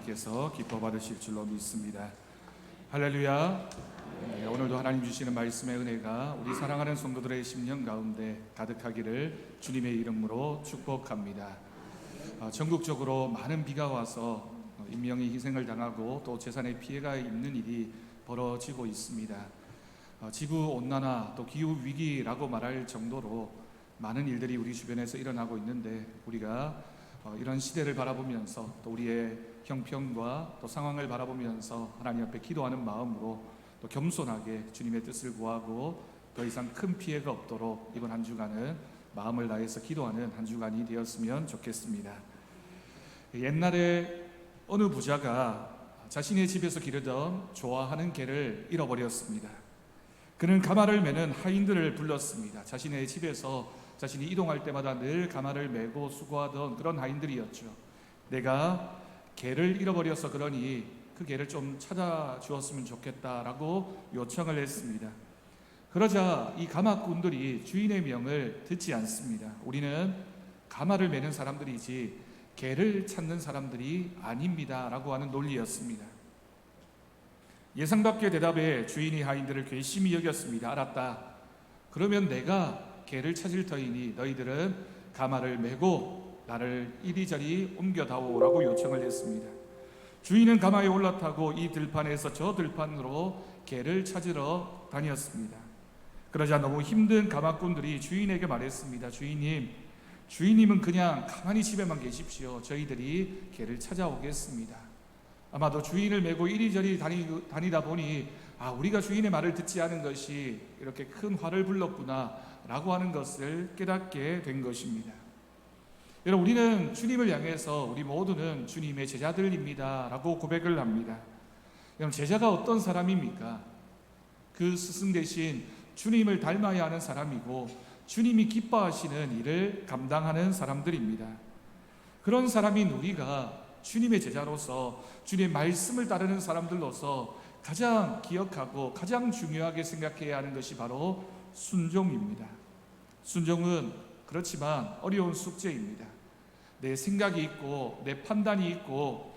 하나님께서 기뻐 받으실 줄로 믿습니다. 할렐루야. 오늘도 하나님 주시는 말씀의 은혜가 우리 사랑하는 성도들의 심령 가운데 가득하기를 주님의 이름으로 축복합니다. 전국적으로 많은 비가 와서 인명이 희생을 당하고 또 재산의 피해가 있는 일이 벌어지고 있습니다. 지구온난화 또 기후위기라고 말할 정도로 많은 일들이 우리 주변에서 일어나고 있는데, 우리가 이런 시대를 바라보면서 또 우리의 형편과 또 상황을 바라보면서 하나님 앞에 기도하는 마음으로 또 겸손하게 주님의 뜻을 구하고 더 이상 큰 피해가 없도록 이번 한 주간은 마음을 다해서 기도하는 한 주간이 되었으면 좋겠습니다. 옛날에 어느 부자가 자신의 집에서 기르던 좋아하는 개를 잃어버렸습니다. 그는 가마를 매는 하인들을 불렀습니다. 자신의 집에서 자신이 이동할 때마다 늘 가마를 메고 수고하던 그런 하인들이었죠. 내가 개를 잃어버려서 그러니 그 개를 좀 찾아주었으면 좋겠다라고 요청을 했습니다. 그러자 이 가마꾼들이 주인의 명을 듣지 않습니다. 우리는 가마를 매는 사람들이지 개를 찾는 사람들이 아닙니다 라고 하는 논리였습니다. 예상밖의 대답에 주인이 하인들을 괘씸히 여겼습니다. 알았다. 그러면 내가 개를 찾을 터이니 너희들은 가마를 메고 나를 이리저리 옮겨다오라고 요청을 했습니다. 주인은 가마에 올라타고 이 들판에서 저 들판으로 개를 찾으러 다녔습니다. 그러자 너무 힘든 가마꾼들이 주인에게 말했습니다. 주인님은 그냥 가만히 집에만 계십시오. 저희들이 개를 찾아오겠습니다. 아마도 주인을 메고 이리저리 다니다 보니 우리가 주인의 말을 듣지 않은 것이 이렇게 큰 화를 불렀구나 라고 하는 것을 깨닫게 된 것입니다. 여러분, 우리는 주님을 향해서 우리 모두는 주님의 제자들입니다 라고 고백을 합니다. 여러분, 제자가 어떤 사람입니까? 그 스승 대신 주님을 닮아야 하는 사람이고 주님이 기뻐하시는 일을 감당하는 사람들입니다. 그런 사람인 우리가 주님의 제자로서 주님의 말씀을 따르는 사람들로서 가장 기억하고 가장 중요하게 생각해야 하는 것이 바로 순종입니다. 순종은 그렇지만 어려운 숙제입니다. 내 생각이 있고 내 판단이 있고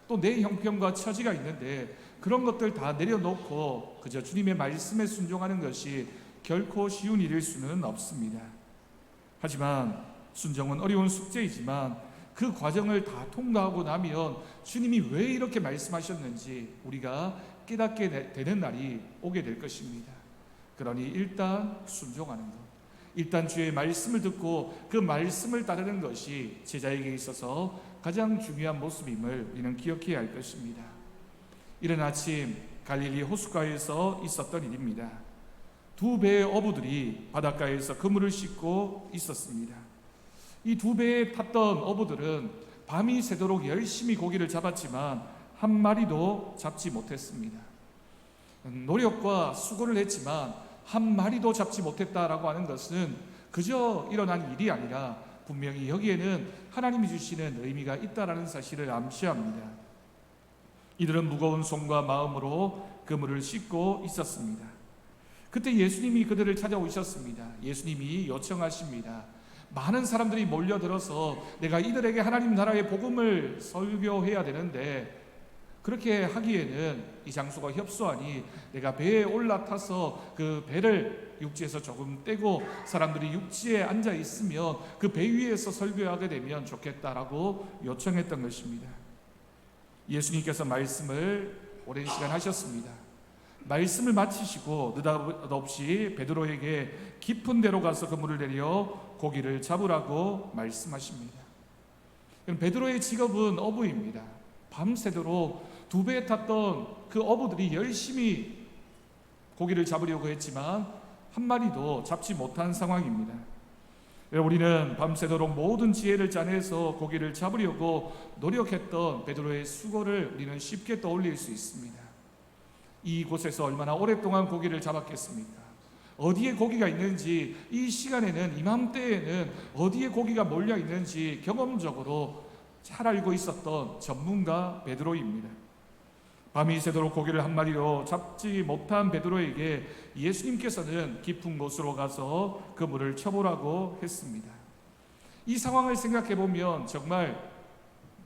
또 내 형편과 처지가 있는데 그런 것들 다 내려놓고 그저 주님의 말씀에 순종하는 것이 결코 쉬운 일일 수는 없습니다. 하지만 순종은 어려운 숙제이지만 그 과정을 다 통과하고 나면 주님이 왜 이렇게 말씀하셨는지 우리가 깨닫게 되는 날이 오게 될 것입니다. 그러니 일단 순종하는 것, 일단 주의 말씀을 듣고 그 말씀을 따르는 것이 제자에게 있어서 가장 중요한 모습임을 우리는 기억해야 할 것입니다. 이른 아침 갈릴리 호숫가에서 있었던 일입니다. 두 배의 어부들이 바닷가에서 그물을 싣고 있었습니다. 이 두 배에 탔던 어부들은 밤이 새도록 열심히 고기를 잡았지만 한 마리도 잡지 못했습니다. 노력과 수고를 했지만 한 마리도 잡지 못했다라고 하는 것은 그저 일어난 일이 아니라 분명히 여기에는 하나님이 주시는 의미가 있다라는 사실을 암시합니다. 이들은 무거운 손과 마음으로 그물을 싣고 있었습니다. 그때 예수님이 그들을 찾아오셨습니다. 예수님이 요청하십니다. 많은 사람들이 몰려들어서 내가 이들에게 하나님 나라의 복음을 설교해야 되는데 그렇게 하기에는 이 장소가 협소하니 내가 배에 올라타서 그 배를 육지에서 조금 떼고 사람들이 육지에 앉아 있으면 그 배 위에서 설교하게 되면 좋겠다라고 요청했던 것입니다. 예수님께서 말씀을 오랜 시간 하셨습니다. 말씀을 마치시고 느닷없이 베드로에게 깊은 데로 가서 그물을 내려 고기를 잡으라고 말씀하십니다. 베드로의 직업은 어부입니다. 밤새도록 두 배에 탔던 그 어부들이 열심히 고기를 잡으려고 했지만 한 마리도 잡지 못한 상황입니다. 우리는 밤새도록 모든 지혜를 짜내서 고기를 잡으려고 노력했던 베드로의 수고를 우리는 쉽게 떠올릴 수 있습니다. 이곳에서 얼마나 오랫동안 고기를 잡았겠습니까? 어디에 고기가 있는지, 이 시간에는, 이맘때에는 어디에 고기가 몰려 있는지 경험적으로 잘 알고 있었던 전문가 베드로입니다. 밤이 새도록 고기를 한 마리로 잡지 못한 베드로에게 예수님께서는 깊은 곳으로 가서 그물을 쳐보라고 했습니다. 이 상황을 생각해 보면 정말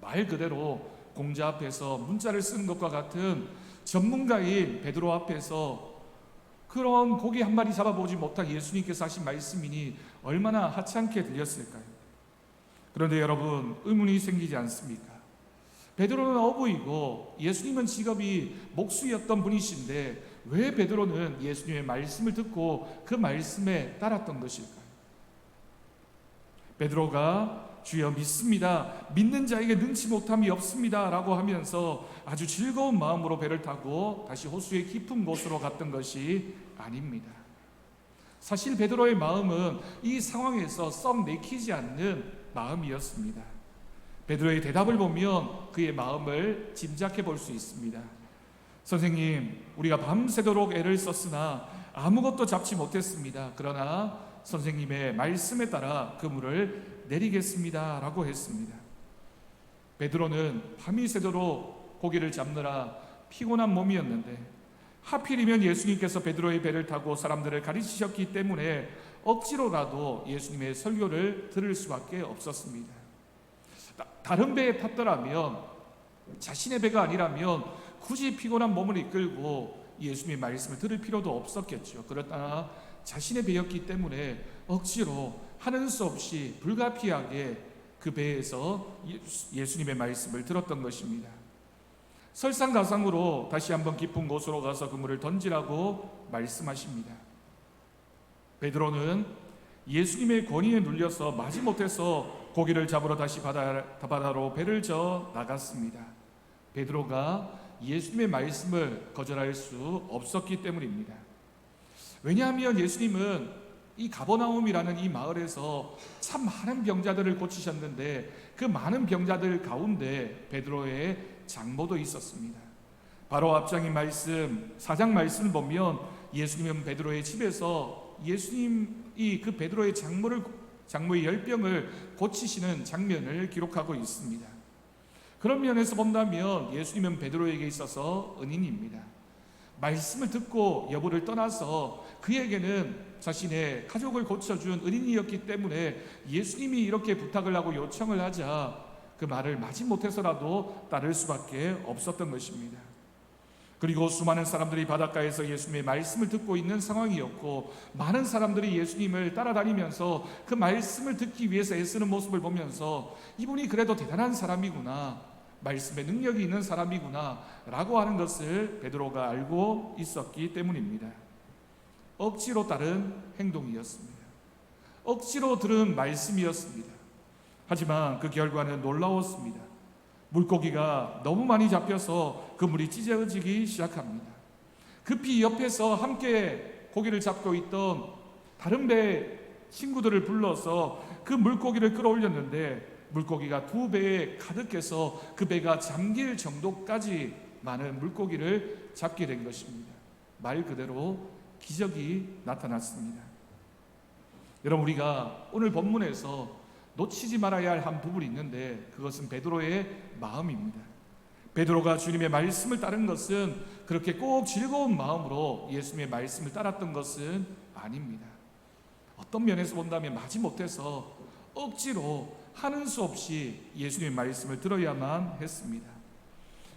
말 그대로 공자 앞에서 문자를 쓰는 것과 같은 전문가인 베드로 앞에서 그런 고기 한 마리 잡아보지 못한 예수님께서 하신 말씀이니 얼마나 하찮게 들렸을까요? 그런데 여러분, 의문이 생기지 않습니까? 베드로는 어부이고 예수님은 직업이 목수였던 분이신데 왜 베드로는 예수님의 말씀을 듣고 그 말씀에 따랐던 것일까요? 베드로가 주여 믿습니다, 믿는 자에게 능치 못함이 없습니다 라고 하면서 아주 즐거운 마음으로 배를 타고 다시 호수의 깊은 곳으로 갔던 것이 아닙니다. 사실 베드로의 마음은 이 상황에서 썩 내키지 않는 마음이었습니다. 베드로의 대답을 보면 그의 마음을 짐작해 볼 수 있습니다. 선생님, 우리가 밤새도록 애를 썼으나 아무것도 잡지 못했습니다. 그러나 선생님의 말씀에 따라 그물을 내리겠습니다 라고 했습니다. 베드로는 밤이 새도록 고기를 잡느라 피곤한 몸이었는데 하필이면 예수님께서 베드로의 배를 타고 사람들을 가르치셨기 때문에 억지로라도 예수님의 설교를 들을 수밖에 없었습니다. 다른 배에 탔더라면, 자신의 배가 아니라면 굳이 피곤한 몸을 이끌고 예수님의 말씀을 들을 필요도 없었겠죠. 그러나 자신의 배였기 때문에 억지로 하는 수 없이 불가피하게 그 배에서 예수님의 말씀을 들었던 것입니다. 설상가상으로 다시 한번 깊은 곳으로 가서 그물을 던지라고 말씀하십니다. 베드로는 예수님의 권위에 눌려서 마지못해서 고기를 잡으러 다시 바다로 배를 저어 나갔습니다. 베드로가 예수님의 말씀을 거절할 수 없었기 때문입니다. 왜냐하면 예수님은 이 가버나움이라는 이 마을에서 참 많은 병자들을 고치셨는데 그 많은 병자들 가운데 베드로의 장모도 있었습니다. 바로 앞장인 말씀, 4장 말씀을 보면 예수님은 베드로의 집에서 예수님이 그 베드로의 장모의 열병을 고치시는 장면을 기록하고 있습니다. 그런 면에서 본다면 예수님은 베드로에게 있어서 은인입니다. 말씀을 듣고 여부를 떠나서 그에게는 자신의 가족을 고쳐준 은인이었기 때문에 예수님이 이렇게 부탁을 하고 요청을 하자 그 말을 마지못해서라도 따를 수밖에 없었던 것입니다. 그리고 수많은 사람들이 바닷가에서 예수님의 말씀을 듣고 있는 상황이었고 많은 사람들이 예수님을 따라다니면서 그 말씀을 듣기 위해서 애쓰는 모습을 보면서 이분이 그래도 대단한 사람이구나, 말씀에 능력이 있는 사람이구나 라고 하는 것을 베드로가 알고 있었기 때문입니다. 억지로 따른 행동이었습니다. 억지로 들은 말씀이었습니다. 하지만 그 결과는 놀라웠습니다. 물고기가 너무 많이 잡혀서 그물이 찢어지기 시작합니다. 급히 옆에서 함께 고기를 잡고 있던 다른 배 친구들을 불러서 그 물고기를 끌어올렸는데 물고기가 두 배에 가득해서 그 배가 잠길 정도까지 많은 물고기를 잡게 된 것입니다. 말 그대로 기적이 나타났습니다. 여러분, 우리가 오늘 본문에서 놓치지 말아야 할 한 부분이 있는데 그것은 베드로의 마음입니다. 베드로가 주님의 말씀을 따른 것은 그렇게 꼭 즐거운 마음으로 예수님의 말씀을 따랐던 것은 아닙니다. 어떤 면에서 본다면 마지못해서 억지로 하는 수 없이 예수님의 말씀을 들어야만 했습니다.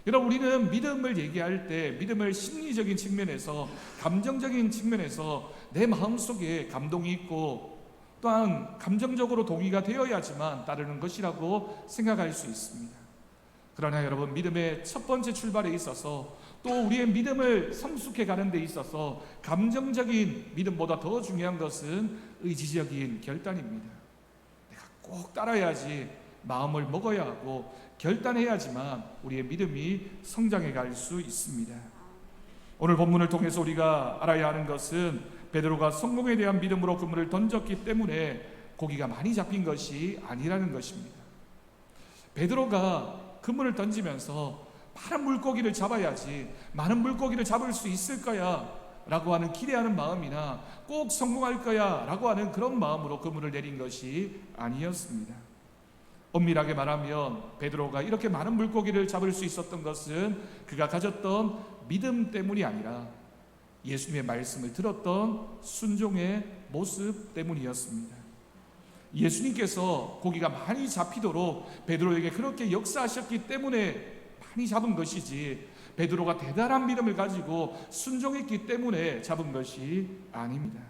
여러분, 우리는 믿음을 얘기할 때 믿음을 심리적인 측면에서, 감정적인 측면에서 내 마음속에 감동이 있고 또한 감정적으로 동의가 되어야지만 따르는 것이라고 생각할 수 있습니다. 그러나 여러분, 믿음의 첫 번째 출발에 있어서 또 우리의 믿음을 성숙해 가는 데 있어서 감정적인 믿음보다 더 중요한 것은 의지적인 결단입니다. 내가 꼭 따라야지 마음을 먹어야 하고 결단해야지만 우리의 믿음이 성장해 갈 수 있습니다. 오늘 본문을 통해서 우리가 알아야 하는 것은 베드로가 성공에 대한 믿음으로 그물을 던졌기 때문에 고기가 많이 잡힌 것이 아니라는 것입니다. 베드로가 그물을 던지면서 많은 물고기를 잡아야지, 많은 물고기를 잡을 수 있을 거야 라고 하는 기대하는 마음이나 꼭 성공할 거야 라고 하는 그런 마음으로 그물을 내린 것이 아니었습니다. 엄밀하게 말하면 베드로가 이렇게 많은 물고기를 잡을 수 있었던 것은 그가 가졌던 믿음 때문이 아니라 예수님의 말씀을 들었던 순종의 모습 때문이었습니다. 예수님께서 고기가 많이 잡히도록 베드로에게 그렇게 역사하셨기 때문에 많이 잡은 것이지 베드로가 대단한 믿음을 가지고 순종했기 때문에 잡은 것이 아닙니다.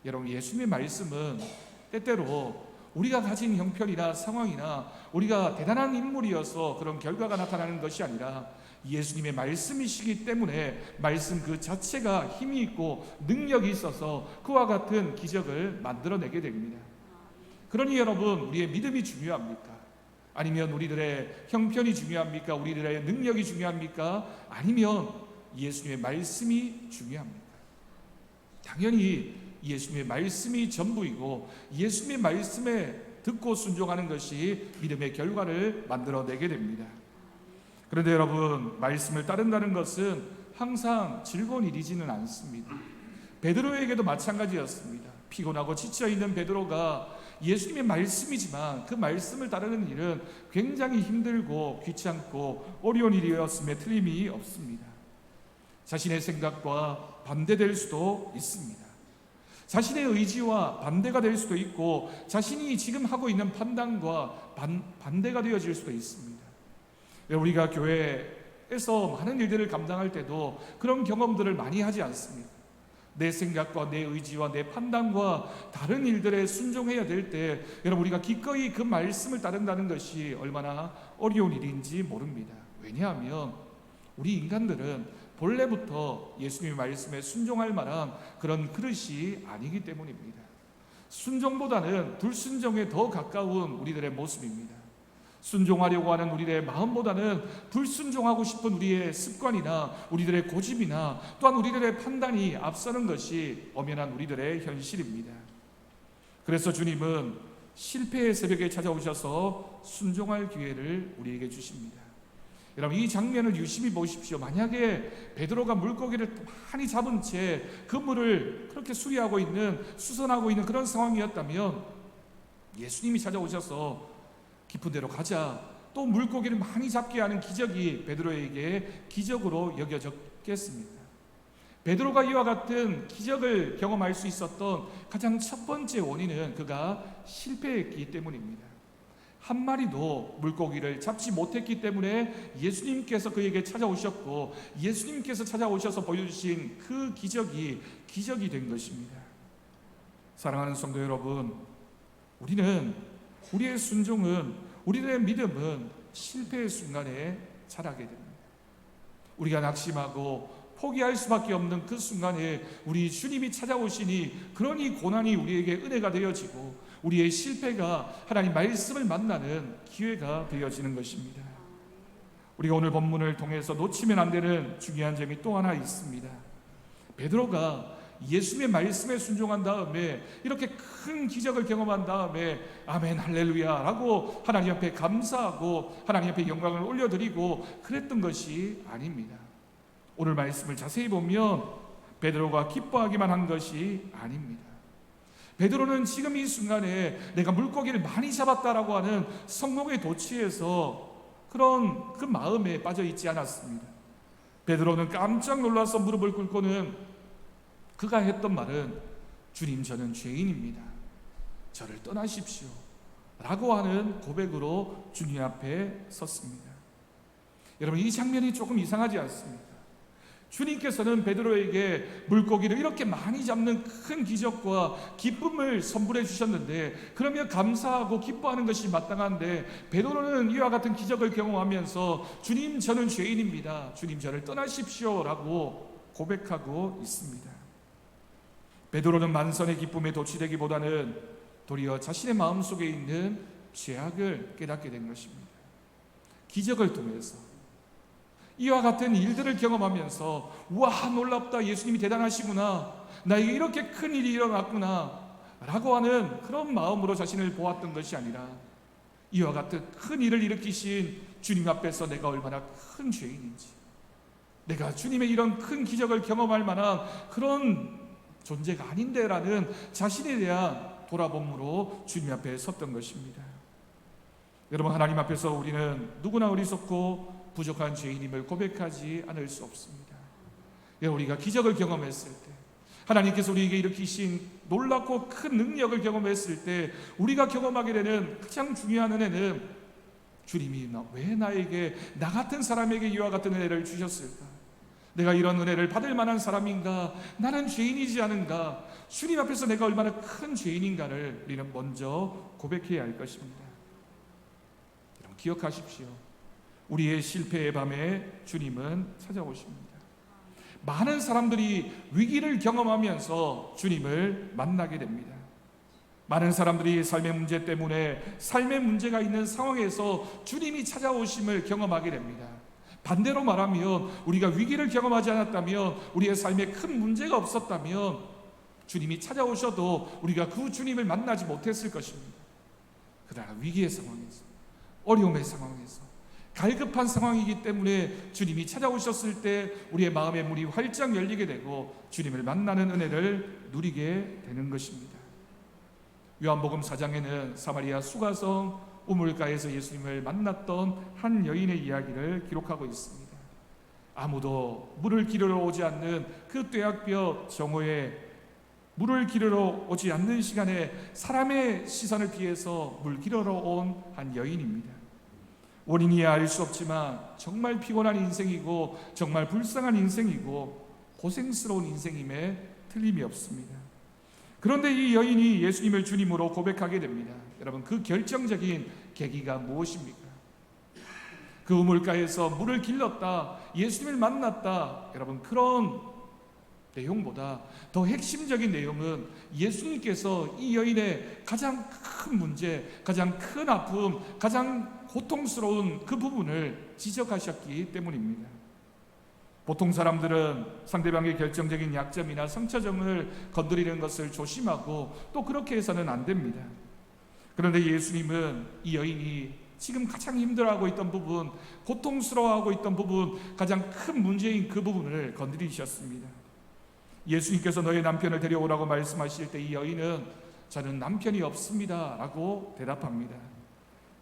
여러분, 예수님의 말씀은 때때로 우리가 가진 형편이나 상황이나 우리가 대단한 인물이어서 그런 결과가 나타나는 것이 아니라 예수님의 말씀이시기 때문에 말씀 그 자체가 힘이 있고 능력이 있어서 그와 같은 기적을 만들어내게 됩니다. 그러니 여러분, 우리의 믿음이 중요합니까? 아니면 우리들의 형편이 중요합니까? 우리들의 능력이 중요합니까? 아니면 예수님의 말씀이 중요합니까? 당연히 예수님의 말씀이 전부이고 예수님의 말씀에 듣고 순종하는 것이 믿음의 결과를 만들어내게 됩니다. 그런데 여러분, 말씀을 따른다는 것은 항상 즐거운 일이지는 않습니다. 베드로에게도 마찬가지였습니다. 피곤하고 지쳐있는 베드로가 예수님의 말씀이지만 그 말씀을 따르는 일은 굉장히 힘들고 귀찮고 어려운 일이었음에 틀림이 없습니다. 자신의 생각과 반대될 수도 있습니다. 자신의 의지와 반대가 될 수도 있고 자신이 지금 하고 있는 판단과 반대가 되어질 수도 있습니다. 우리가 교회에서 많은 일들을 감당할 때도 그런 경험들을 많이 하지 않습니다. 내 생각과 내 의지와 내 판단과 다른 일들에 순종해야 될 때 여러분, 우리가 기꺼이 그 말씀을 따른다는 것이 얼마나 어려운 일인지 모릅니다. 왜냐하면 우리 인간들은 본래부터 예수님의 말씀에 순종할 만한 그런 그릇이 아니기 때문입니다. 순종보다는 불순종에 더 가까운 우리들의 모습입니다. 순종하려고 하는 우리들의 마음보다는 불순종하고 싶은 우리의 습관이나 우리들의 고집이나 또한 우리들의 판단이 앞서는 것이 엄연한 우리들의 현실입니다. 그래서 주님은 실패의 새벽에 찾아오셔서 순종할 기회를 우리에게 주십니다. 여러분, 이 장면을 유심히 보십시오. 만약에 베드로가 물고기를 많이 잡은 채 그물을 그렇게 수선하고 있는 그런 상황이었다면 예수님이 찾아오셔서 깊은 데로 가자, 또 물고기를 많이 잡게 하는 기적이 베드로에게 기적으로 여겨졌겠습니다. 베드로가 이와 같은 기적을 경험할 수 있었던 가장 첫 번째 원인은 그가 실패했기 때문입니다. 한 마리도 물고기를 잡지 못했기 때문에 예수님께서 그에게 찾아오셨고 예수님께서 찾아오셔서 보여주신 그 기적이 된 것입니다. 사랑하는 성도 여러분, 우리의 순종은, 우리의 믿음은 실패의 순간에 자라게 됩니다. 우리가 낙심하고 포기할 수밖에 없는 그 순간에 우리 주님이 찾아오시니 그러니 고난이 우리에게 은혜가 되어지고 우리의 실패가 하나님 말씀을 만나는 기회가 되어지는 것입니다. 우리가 오늘 본문을 통해서 놓치면 안 되는 중요한 점이 또 하나 있습니다. 베드로가 예수님의 말씀에 순종한 다음에 이렇게 큰 기적을 경험한 다음에 아멘 할렐루야 라고 하나님 앞에 감사하고 하나님 앞에 영광을 올려드리고 그랬던 것이 아닙니다. 오늘 말씀을 자세히 보면 베드로가 기뻐하기만 한 것이 아닙니다. 베드로는 지금 이 순간에 내가 물고기를 많이 잡았다라고 하는 성공에 도취해서 그런 그 마음에 빠져 있지 않았습니다. 베드로는 깜짝 놀라서 무릎을 꿇고는 그가 했던 말은 주님, 저는 죄인입니다. 저를 떠나십시오 라고 하는 고백으로 주님 앞에 섰습니다. 여러분, 이 장면이 조금 이상하지 않습니까? 주님께서는 베드로에게 물고기를 이렇게 많이 잡는 큰 기적과 기쁨을 선물해 주셨는데 그러면 감사하고 기뻐하는 것이 마땅한데 베드로는 이와 같은 기적을 경험하면서 주님, 저는 죄인입니다. 주님, 저를 떠나십시오 라고 고백하고 있습니다. 베드로는 만선의 기쁨에 도취되기보다는 도리어 자신의 마음속에 있는 죄악을 깨닫게 된 것입니다. 기적을 통해서 이와 같은 일들을 경험하면서 와, 놀랍다, 예수님이 대단하시구나, 나에게 이렇게 큰 일이 일어났구나 라고 하는 그런 마음으로 자신을 보았던 것이 아니라 이와 같은 큰 일을 일으키신 주님 앞에서 내가 얼마나 큰 죄인인지, 내가 주님의 이런 큰 기적을 경험할 만한 그런 존재가 아닌데 라는 자신에 대한 돌아봄으로 주님 앞에 섰던 것입니다. 여러분, 하나님 앞에서 우리는 누구나 어리석고 부족한 죄인임을 고백하지 않을 수 없습니다. 우리가 기적을 경험했을 때, 하나님께서 우리에게 일으키신 놀랍고 큰 능력을 경험했을 때 우리가 경험하게 되는 가장 중요한 은혜는 주님이 왜 나에게, 나 같은 사람에게 이와 같은 은혜를 주셨을까? 내가 이런 은혜를 받을 만한 사람인가? 나는 죄인이지 않은가? 주님 앞에서 내가 얼마나 큰 죄인인가를 우리는 먼저 고백해야 할 것입니다. 여러분 기억하십시오. 우리의 실패의 밤에 주님은 찾아오십니다. 많은 사람들이 위기를 경험하면서 주님을 만나게 됩니다. 많은 사람들이 삶의 문제 때문에 삶의 문제가 있는 상황에서 주님이 찾아오심을 경험하게 됩니다. 반대로 말하면 우리가 위기를 경험하지 않았다면, 우리의 삶에 큰 문제가 없었다면 주님이 찾아오셔도 우리가 그 주님을 만나지 못했을 것입니다. 그러나 위기의 상황에서, 어려움의 상황에서, 갈급한 상황이기 때문에 주님이 찾아오셨을 때 우리의 마음의 문이 활짝 열리게 되고 주님을 만나는 은혜를 누리게 되는 것입니다. 요한복음 4장에는 사마리아 수가성 우물가에서 예수님을 만났던 한 여인의 이야기를 기록하고 있습니다. 아무도 물을 기르러 오지 않는 그 뙤약볕 정오에 물을 기르러 오지 않는 시간에 사람의 시선을 피해서 물 기르러 온 한 여인입니다. 원인이야 알 수 없지만 정말 피곤한 인생이고 정말 불쌍한 인생이고 고생스러운 인생임에 틀림이 없습니다. 그런데 이 여인이 예수님을 주님으로 고백하게 됩니다. 여러분 그 결정적인 계기가 무엇입니까? 그 우물가에서 물을 길렀다, 예수님을 만났다, 여러분 그런 내용보다 더 핵심적인 내용은 예수님께서 이 여인의 가장 큰 문제, 가장 큰 아픔, 가장 고통스러운 그 부분을 지적하셨기 때문입니다. 보통 사람들은 상대방의 결정적인 약점이나 상처점을 건드리는 것을 조심하고 또 그렇게 해서는 안 됩니다. 그런데 예수님은 이 여인이 지금 가장 힘들어하고 있던 부분, 고통스러워하고 있던 부분, 가장 큰 문제인 그 부분을 건드리셨습니다. 예수님께서 너의 남편을 데려오라고 말씀하실 때 이 여인은 저는 남편이 없습니다 라고 대답합니다.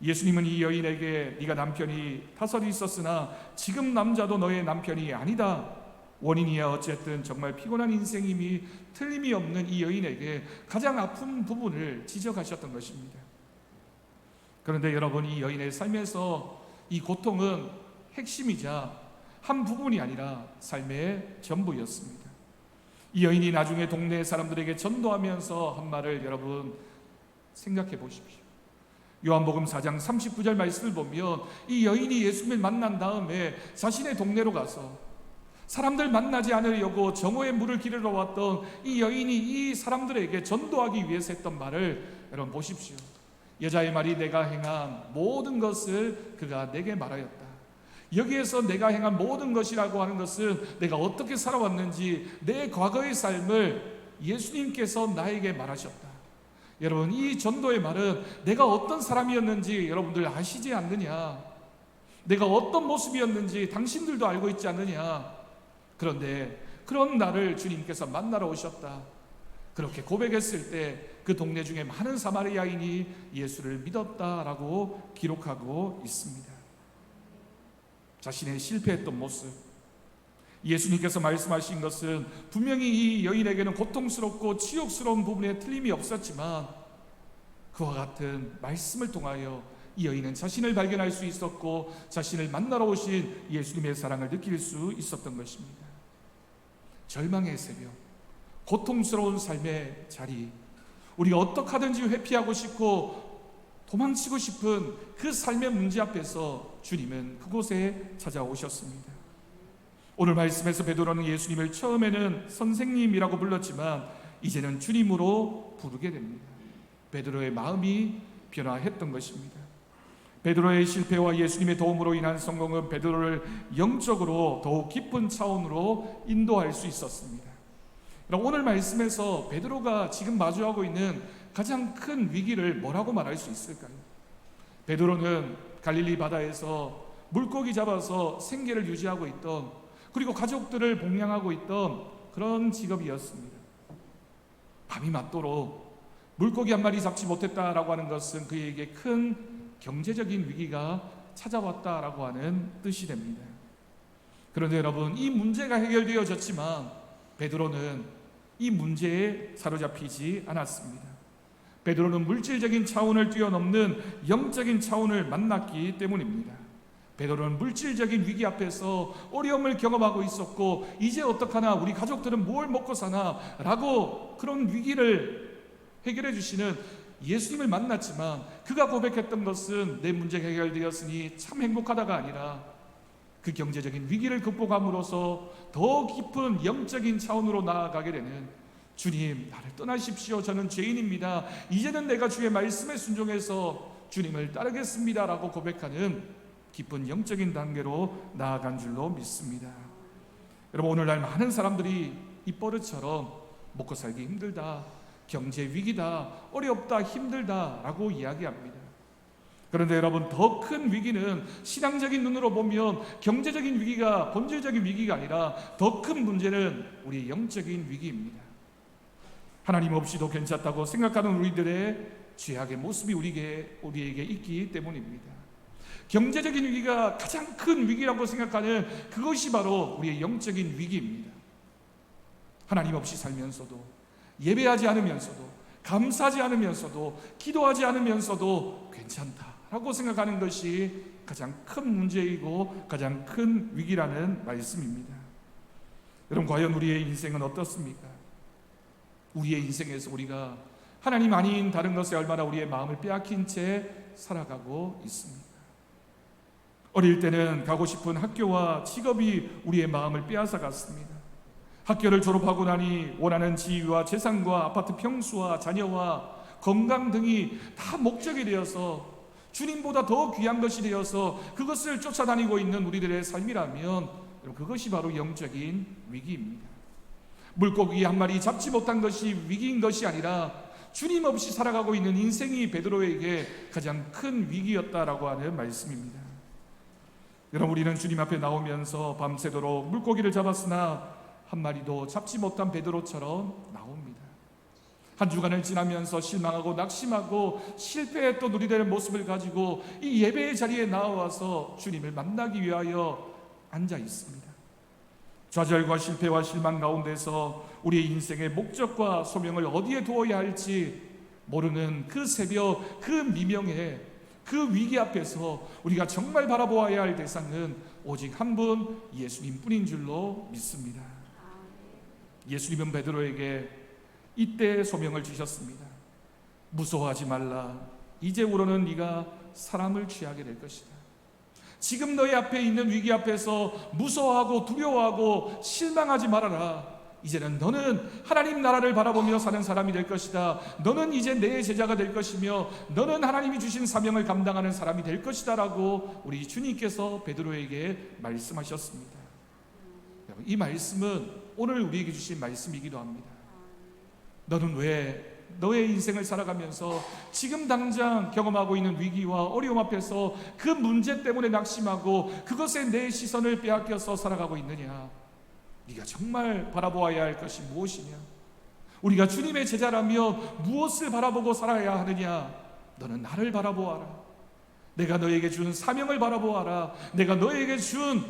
예수님은 이 여인에게 네가 남편이 5 있었으나 지금 남자도 너의 남편이 아니다, 원인이야 어쨌든 정말 피곤한 인생임이 틀림이 없는 이 여인에게 가장 아픈 부분을 지적하셨던 것입니다. 그런데 여러분 이 여인의 삶에서 이 고통은 핵심이자 한 부분이 아니라 삶의 전부였습니다. 이 여인이 나중에 동네 사람들에게 전도하면서 한 말을 여러분 생각해 보십시오. 요한복음 4장 39절 말씀을 보면 이 여인이 예수님을 만난 다음에 자신의 동네로 가서 사람들 만나지 않으려고 정오에 물을 기르러 왔던 이 여인이 이 사람들에게 전도하기 위해서 했던 말을 여러분 보십시오. 여자의 말이 내가 행한 모든 것을 그가 내게 말하였다. 여기에서 내가 행한 모든 것이라고 하는 것은 내가 어떻게 살아왔는지 내 과거의 삶을 예수님께서 나에게 말하셨다. 여러분 이 전도의 말은 내가 어떤 사람이었는지 여러분들 아시지 않느냐, 내가 어떤 모습이었는지 당신들도 알고 있지 않느냐. 그런데 그런 나를 주님께서 만나러 오셨다. 그렇게 고백했을 때 그 동네 중에 많은 사마리아인이 예수를 믿었다라고 기록하고 있습니다. 자신의 실패했던 모습, 예수님께서 말씀하신 것은 분명히 이 여인에게는 고통스럽고 치욕스러운 부분에 틀림이 없었지만 그와 같은 말씀을 통하여 이 여인은 자신을 발견할 수 있었고 자신을 만나러 오신 예수님의 사랑을 느낄 수 있었던 것입니다. 절망의 새벽, 고통스러운 삶의 자리, 우리가 어떻게 하든지 회피하고 싶고 도망치고 싶은 그 삶의 문제 앞에서 주님은 그곳에 찾아오셨습니다. 오늘 말씀에서 베드로는 예수님을 처음에는 선생님이라고 불렀지만 이제는 주님으로 부르게 됩니다. 베드로의 마음이 변화했던 것입니다. 베드로의 실패와 예수님의 도움으로 인한 성공은 베드로를 영적으로 더욱 깊은 차원으로 인도할 수 있었습니다. 오늘 말씀에서 베드로가 지금 마주하고 있는 가장 큰 위기를 뭐라고 말할 수 있을까요? 베드로는 갈릴리 바다에서 물고기 잡아서 생계를 유지하고 있던, 그리고 가족들을 복양하고 있던 그런 직업이었습니다. 밤이 맞도록 물고기 한 마리 잡지 못했다라고 하는 것은 그에게 큰 경제적인 위기가 찾아왔다라고 하는 뜻이 됩니다. 그런데 여러분 이 문제가 해결되어졌지만 베드로는 이 문제에 사로잡히지 않았습니다. 베드로는 물질적인 차원을 뛰어넘는 영적인 차원을 만났기 때문입니다. 베드로는 물질적인 위기 앞에서 어려움을 경험하고 있었고, 이제 어떡하나, 우리 가족들은 뭘 먹고 사나 라고 그런 위기를 해결해 주시는 예수님을 만났지만, 그가 고백했던 것은 내 문제가 해결되었으니 참 행복하다가 아니라 그 경제적인 위기를 극복함으로써 더 깊은 영적인 차원으로 나아가게 되는, 주님 나를 떠나십시오, 저는 죄인입니다, 이제는 내가 주의 말씀에 순종해서 주님을 따르겠습니다 라고 고백하는 깊은 영적인 단계로 나아간 줄로 믿습니다. 여러분, 오늘날 많은 사람들이 이 버릇처럼 먹고 살기 힘들다, 경제 위기다, 어렵다, 힘들다 라고 이야기합니다. 그런데 여러분, 더 큰 위기는 신앙적인 눈으로 보면 경제적인 위기가 본질적인 위기가 아니라, 더 큰 문제는 우리의 영적인 위기입니다. 하나님 없이도 괜찮다고 생각하는 우리들의 죄악의 모습이 우리에게 있기 때문입니다. 경제적인 위기가 가장 큰 위기라고 생각하는 그것이 바로 우리의 영적인 위기입니다. 하나님 없이 살면서도, 예배하지 않으면서도, 감사하지 않으면서도, 기도하지 않으면서도 괜찮다라고 생각하는 것이 가장 큰 문제이고 가장 큰 위기라는 말씀입니다. 여러분, 과연 우리의 인생은 어떻습니까? 우리의 인생에서 우리가 하나님 아닌 다른 것에 얼마나 우리의 마음을 빼앗긴 채 살아가고 있습니까? 어릴 때는 가고 싶은 학교와 직업이 우리의 마음을 빼앗아 갔습니다. 학교를 졸업하고 나니 원하는 지위와 재산과 아파트 평수와 자녀와 건강 등이 다 목적이 되어서, 주님보다 더 귀한 것이 되어서 그것을 쫓아다니고 있는 우리들의 삶이라면, 그것이 바로 영적인 위기입니다. 물고기 한 마리 잡지 못한 것이 위기인 것이 아니라, 주님 없이 살아가고 있는 인생이 베드로에게 가장 큰 위기였다라고 하는 말씀입니다. 여러분, 우리는 주님 앞에 나오면서 밤새도록 물고기를 잡았으나 한 마리도 잡지 못한 베드로처럼 나옵니다. 한 주간을 지나면서 실망하고 낙심하고 실패했던 우리들의 모습을 가지고 이 예배의 자리에 나와서 주님을 만나기 위하여 앉아 있습니다. 좌절과 실패와 실망 가운데서 우리의 인생의 목적과 소명을 어디에 두어야 할지 모르는 그 새벽, 그 미명에, 그 위기 앞에서 우리가 정말 바라보아야 할 대상은 오직 한 분, 예수님 뿐인 줄로 믿습니다. 예수님은 베드로에게 이때 소명을 주셨습니다. 무서워하지 말라. 이제부로는 네가 사람을 취하게 될 것이다. 지금 너희 앞에 있는 위기 앞에서 무서워하고 두려워하고 실망하지 말아라. 이제는 너는 하나님 나라를 바라보며 사는 사람이 될 것이다. 너는 이제 내 제자가 될 것이며 너는 하나님이 주신 사명을 감당하는 사람이 될 것이다 라고 우리 주님께서 베드로에게 말씀하셨습니다. 이 말씀은 오늘 우리에게 주신 말씀이기도 합니다. 너는 왜 너의 인생을 살아가면서 지금 당장 경험하고 있는 위기와 어려움 앞에서 그 문제 때문에 낙심하고 그것에 내 시선을 빼앗겨서 살아가고 있느냐? 네가 정말 바라보아야 할 것이 무엇이냐? 우리가 주님의 제자라면 무엇을 바라보고 살아야 하느냐? 너는 나를 바라보아라. 내가 너에게 준 사명을 바라보아라. 내가 너에게 준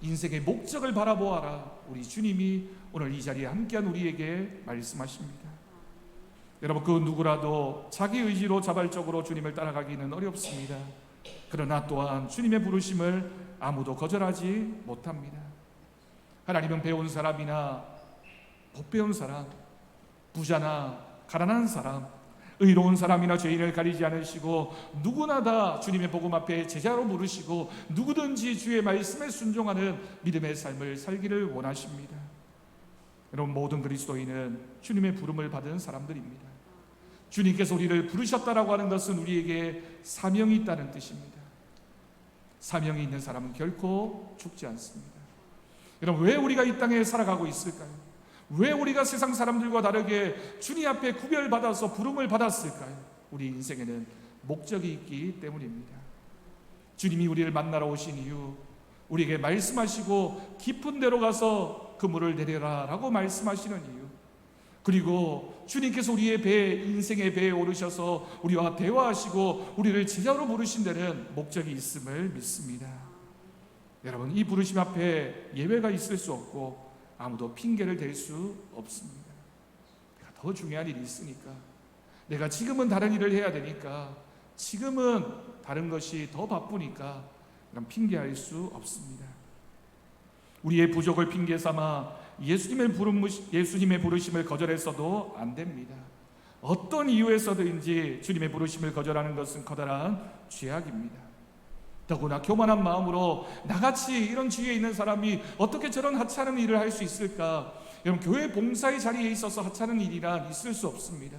인생의 목적을 바라보아라. 우리 주님이 오늘 이 자리에 함께한 우리에게 말씀하십니다. 여러분, 그 누구라도 자기 의지로 자발적으로 주님을 따라가기는 어렵습니다. 그러나 또한 주님의 부르심을 아무도 거절하지 못합니다. 하나님은 배운 사람이나 못 배운 사람, 부자나 가난한 사람, 의로운 사람이나 죄인을 가리지 않으시고 누구나 다 주님의 복음 앞에 제자로 부르시고 누구든지 주의 말씀에 순종하는 믿음의 삶을 살기를 원하십니다. 여러분, 모든 그리스도인은 주님의 부름을 받은 사람들입니다. 주님께서 우리를 부르셨다라고 하는 것은 우리에게 사명이 있다는 뜻입니다. 사명이 있는 사람은 결코 죽지 않습니다. 여러분, 왜 우리가 이 땅에 살아가고 있을까요? 왜 우리가 세상 사람들과 다르게 주님 앞에 구별받아서 부름을 받았을까요? 우리 인생에는 목적이 있기 때문입니다. 주님이 우리를 만나러 오신 이유, 우리에게 말씀하시고 깊은 데로 가서 그물을 내려라 라고 말씀하시는 이유, 그리고 주님께서 우리의 배, 인생의 배에 오르셔서 우리와 대화하시고 우리를 제자로 부르신 데는 목적이 있음을 믿습니다. 여러분, 이 부르심 앞에 예외가 있을 수 없고 아무도 핑계를 댈 수 없습니다. 더 중요한 일이 있으니까, 내가 지금은 다른 일을 해야 되니까, 지금은 다른 것이 더 바쁘니까 그럼 핑계할 수 없습니다. 우리의 부족을 핑계 삼아 예수님의 부르심을 거절해서도 안 됩니다. 어떤 이유에서든지 주님의 부르심을 거절하는 것은 커다란 죄악입니다. 더구나 교만한 마음으로 나같이 이런 지위에 있는 사람이 어떻게 저런 하찮은 일을 할 수 있을까? 여러분, 교회 봉사의 자리에 있어서 하찮은 일이란 있을 수 없습니다.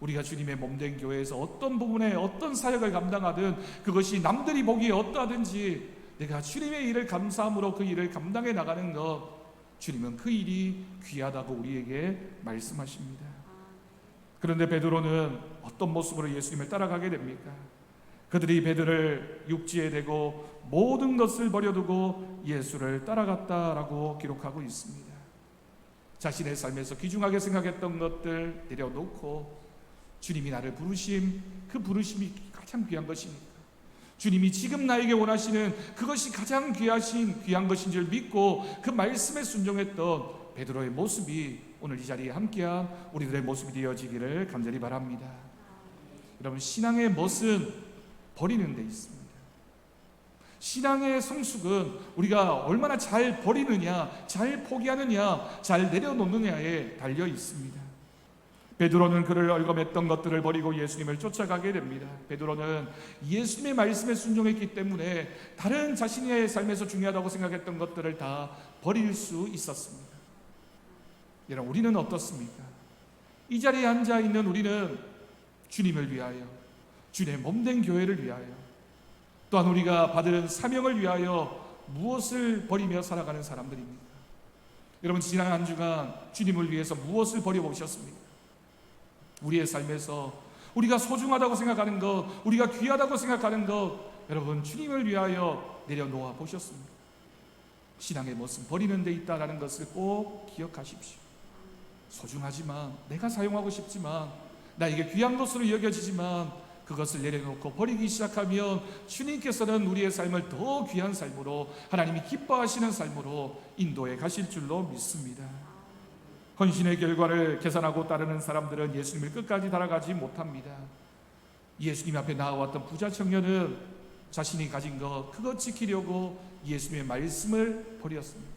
우리가 주님의 몸된 교회에서 어떤 부분에 어떤 사역을 감당하든 그것이 남들이 보기에 어떠하든지 내가 주님의 일을 감사함으로 그 일을 감당해 나가는 것, 주님은 그 일이 귀하다고 우리에게 말씀하십니다. 그런데 베드로는 어떤 모습으로 예수님을 따라가게 됩니까? 그들이 베드로를 육지에 대고 모든 것을 버려두고 예수를 따라갔다라고 기록하고 있습니다. 자신의 삶에서 귀중하게 생각했던 것들 내려놓고 주님이 나를 부르심, 그 부르심이 가장 귀한 것이니까, 주님이 지금 나에게 원하시는 그것이 가장 귀한 것인 줄 믿고 그 말씀에 순종했던 베드로의 모습이 오늘 이 자리에 함께한 우리들의 모습이 되어지기를 간절히 바랍니다. 여러분, 신앙의 멋은 버리는 데 있습니다. 신앙의 성숙은 우리가 얼마나 잘 버리느냐, 잘 포기하느냐, 잘 내려놓느냐에 달려 있습니다. 베드로는 그를 얽어맸던 것들을 버리고 예수님을 쫓아가게 됩니다. 베드로는 예수님의 말씀에 순종했기 때문에 다른 자신의 삶에서 중요하다고 생각했던 것들을 다 버릴 수 있었습니다. 여러분, 우리는 어떻습니까? 이 자리에 앉아있는 우리는 주님을 위하여, 주님의 몸된 교회를 위하여, 또한 우리가 받은 사명을 위하여 무엇을 버리며 살아가는 사람들입니까? 여러분, 지난 한 주간 주님을 위해서 무엇을 버려보셨습니까? 우리의 삶에서 우리가 소중하다고 생각하는 것, 우리가 귀하다고 생각하는 것, 여러분 주님을 위하여 내려놓아 보셨습니까? 신앙의 모습 버리는 데 있다라는 것을 꼭 기억하십시오. 소중하지만, 내가 사용하고 싶지만, 나에게 귀한 것으로 여겨지지만 그것을 내려놓고 버리기 시작하면 주님께서는 우리의 삶을 더 귀한 삶으로, 하나님이 기뻐하시는 삶으로 인도해 가실 줄로 믿습니다. 헌신의 결과를 계산하고 따르는 사람들은 예수님을 끝까지 따라가지 못합니다. 예수님 앞에 나와왔던 부자 청년은 자신이 가진 것, 그것 지키려고 예수님의 말씀을 버렸습니다.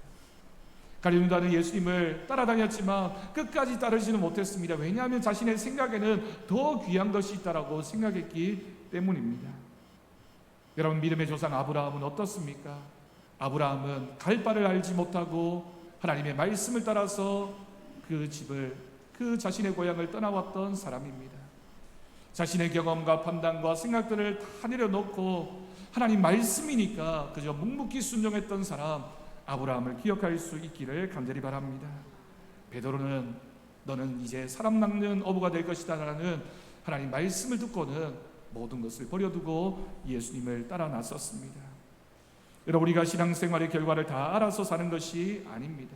가룟유다는 예수님을 따라다녔지만 끝까지 따르지는 못했습니다. 왜냐하면 자신의 생각에는 더 귀한 것이 있다라고 생각했기 때문입니다. 여러분, 믿음의 조상 아브라함은 어떻습니까? 아브라함은 갈 바를 알지 못하고 하나님의 말씀을 따라서 그 집을, 그 자신의 고향을 떠나왔던 사람입니다. 자신의 경험과 판단과 생각들을 다 내려놓고 하나님 말씀이니까 그저 묵묵히 순종했던 사람 아브라함을 기억할 수 있기를 간절히 바랍니다. 베드로는 너는 이제 사람 낚는 어부가 될 것이다 라는 하나님 말씀을 듣고는 모든 것을 버려두고 예수님을 따라 나섰습니다. 여러분, 우리가 신앙생활의 결과를 다 알아서 사는 것이 아닙니다.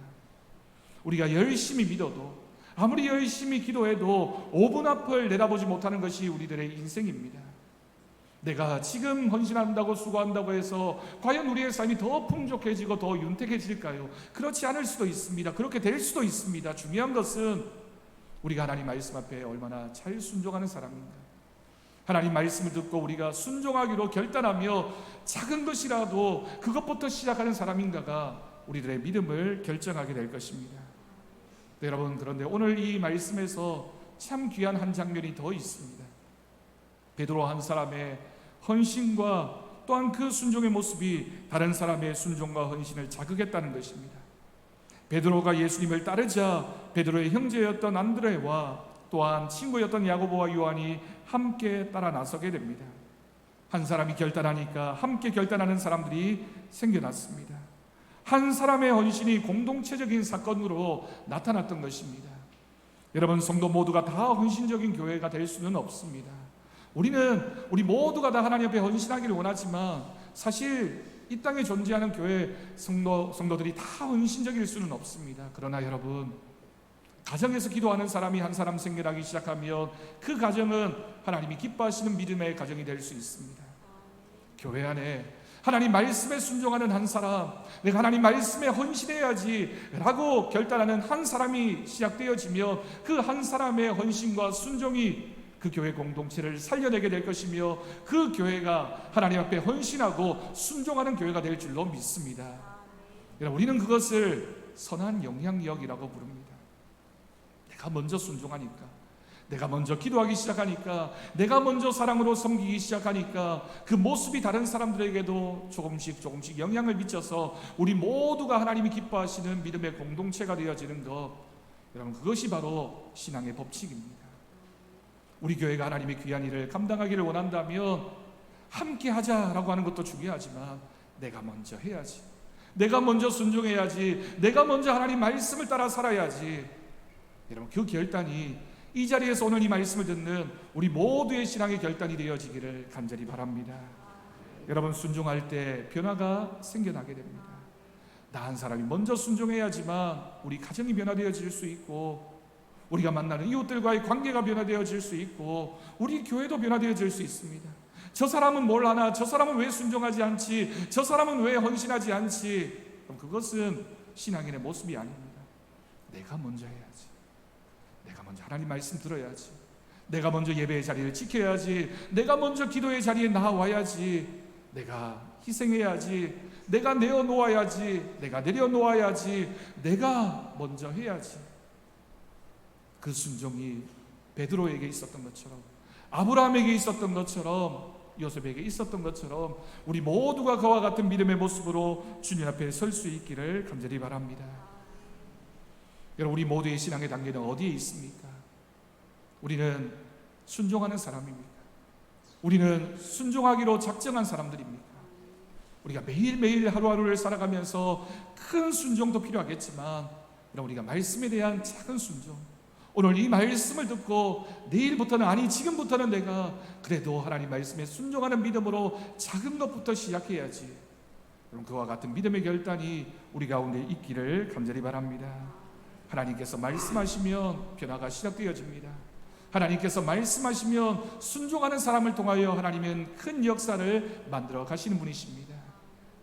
우리가 열심히 믿어도, 아무리 열심히 기도해도 5분 앞을 내다보지 못하는 것이 우리들의 인생입니다. 내가 지금 헌신한다고 수고한다고 해서 과연 우리의 삶이 더 풍족해지고 더 윤택해질까요? 그렇지 않을 수도 있습니다. 그렇게 될 수도 있습니다. 중요한 것은 우리가 하나님 말씀 앞에 얼마나 잘 순종하는 사람인가. 하나님 말씀을 듣고 우리가 순종하기로 결단하며 작은 것이라도 그것부터 시작하는 사람인가가 우리들의 믿음을 결정하게 될 것입니다. 네, 여러분, 그런데 오늘 이 말씀에서 참 귀한 한 장면이 더 있습니다. 베드로 한 사람의 헌신과 또한 그 순종의 모습이 다른 사람의 순종과 헌신을 자극했다는 것입니다. 베드로가 예수님을 따르자 베드로의 형제였던 안드레와 또한 친구였던 야고보와 요한이 함께 따라 나서게 됩니다. 한 사람이 결단하니까 함께 결단하는 사람들이 생겨났습니다. 한 사람의 헌신이 공동체적인 사건으로 나타났던 것입니다. 여러분, 성도 모두가 다 헌신적인 교회가 될 수는 없습니다. 우리 모두가 다 하나님 앞에 헌신하기를 원하지만 사실 이 땅에 존재하는 교회 성도들이 다 헌신적일 수는 없습니다. 그러나 여러분, 가정에서 기도하는 사람이 한 사람 생겨나기 시작하면 그 가정은 하나님이 기뻐하시는 믿음의 가정이 될 수 있습니다. 교회 안에 하나님 말씀에 순종하는 한 사람, 내가 하나님 말씀에 헌신해야지 라고 결단하는 한 사람이 시작되어지면 그 한 사람의 헌신과 순종이 그 교회 공동체를 살려내게 될 것이며 그 교회가 하나님 앞에 헌신하고 순종하는 교회가 될 줄로 믿습니다. 여러분, 우리는 그것을 선한 영향력이라고 부릅니다. 내가 먼저 순종하니까, 내가 먼저 기도하기 시작하니까, 내가 먼저 사랑으로 섬기기 시작하니까 그 모습이 다른 사람들에게도 조금씩 영향을 미쳐서 우리 모두가 하나님이 기뻐하시는 믿음의 공동체가 되어지는 것, 여러분, 그것이 바로 신앙의 법칙입니다. 우리 교회가 하나님의 귀한 일을 감당하기를 원한다면 함께 하자라고 하는 것도 중요하지만 내가 먼저 해야지, 내가 먼저 순종해야지, 내가 먼저 하나님 말씀을 따라 살아야지. 여러분, 그 결단이 이 자리에서 오늘 이 말씀을 듣는 우리 모두의 신앙의 결단이 되어지기를 간절히 바랍니다. 여러분, 순종할 때 변화가 생겨나게 됩니다. 나 한 사람이 먼저 순종해야지만 우리 가정이 변화되어질 수 있고, 우리가 만나는 이웃들과의 관계가 변화되어질 수 있고, 우리 교회도 변화되어질 수 있습니다. 저 사람은 뭘 하나, 저 사람은 왜 순종하지 않지, 저 사람은 왜 헌신하지 않지. 그럼 그것은 신앙인의 모습이 아닙니다. 내가 먼저 해야지, 내가 먼저 하나님 말씀 들어야지, 내가 먼저 예배의 자리를 지켜야지, 내가 먼저 기도의 자리에 나와야지, 내가 희생해야지, 내가 내어놓아야지, 내가 내려놓아야지, 내가 먼저 해야지. 그 순종이 베드로에게 있었던 것처럼, 아브라함에게 있었던 것처럼, 요셉에게 있었던 것처럼 우리 모두가 그와 같은 믿음의 모습으로 주님 앞에 설 수 있기를 간절히 바랍니다. 여러분, 우리 모두의 신앙의 단계는 어디에 있습니까? 우리는 순종하는 사람입니까? 우리는 순종하기로 작정한 사람들입니까? 우리가 매일매일 하루하루를 살아가면서 큰 순종도 필요하겠지만, 우리가 말씀에 대한 작은 순종, 오늘 이 말씀을 듣고 내일부터는, 아니 지금부터는 내가 그래도 하나님 말씀에 순종하는 믿음으로 작은 것부터 시작해야지. 그럼 그와 같은 믿음의 결단이 우리 가운데 있기를 간절히 바랍니다. 하나님께서 말씀하시면 변화가 시작되어집니다. 하나님께서 말씀하시면 순종하는 사람을 통하여 하나님은 큰 역사를 만들어 가시는 분이십니다.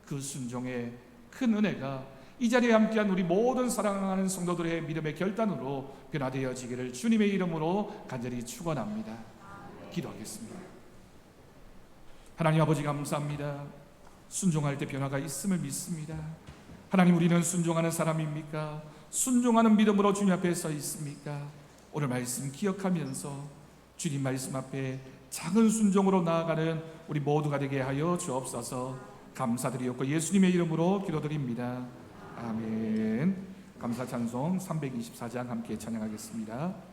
그 순종의 큰 은혜가 이 자리에 함께한 우리 모든 사랑하는 성도들의 믿음의 결단으로 변화되어지기를 주님의 이름으로 간절히 축원합니다. 기도하겠습니다. 하나님 아버지, 감사합니다. 순종할 때 변화가 있음을 믿습니다. 하나님, 우리는 순종하는 사람입니까? 순종하는 믿음으로 주님 앞에 서 있습니까? 오늘 말씀 기억하면서 주님 말씀 앞에 작은 순종으로 나아가는 우리 모두가 되게 하여 주옵소서. 감사드리옵고 예수님의 이름으로 기도드립니다. 아멘. 감사 찬송 324장 함께 찬양하겠습니다.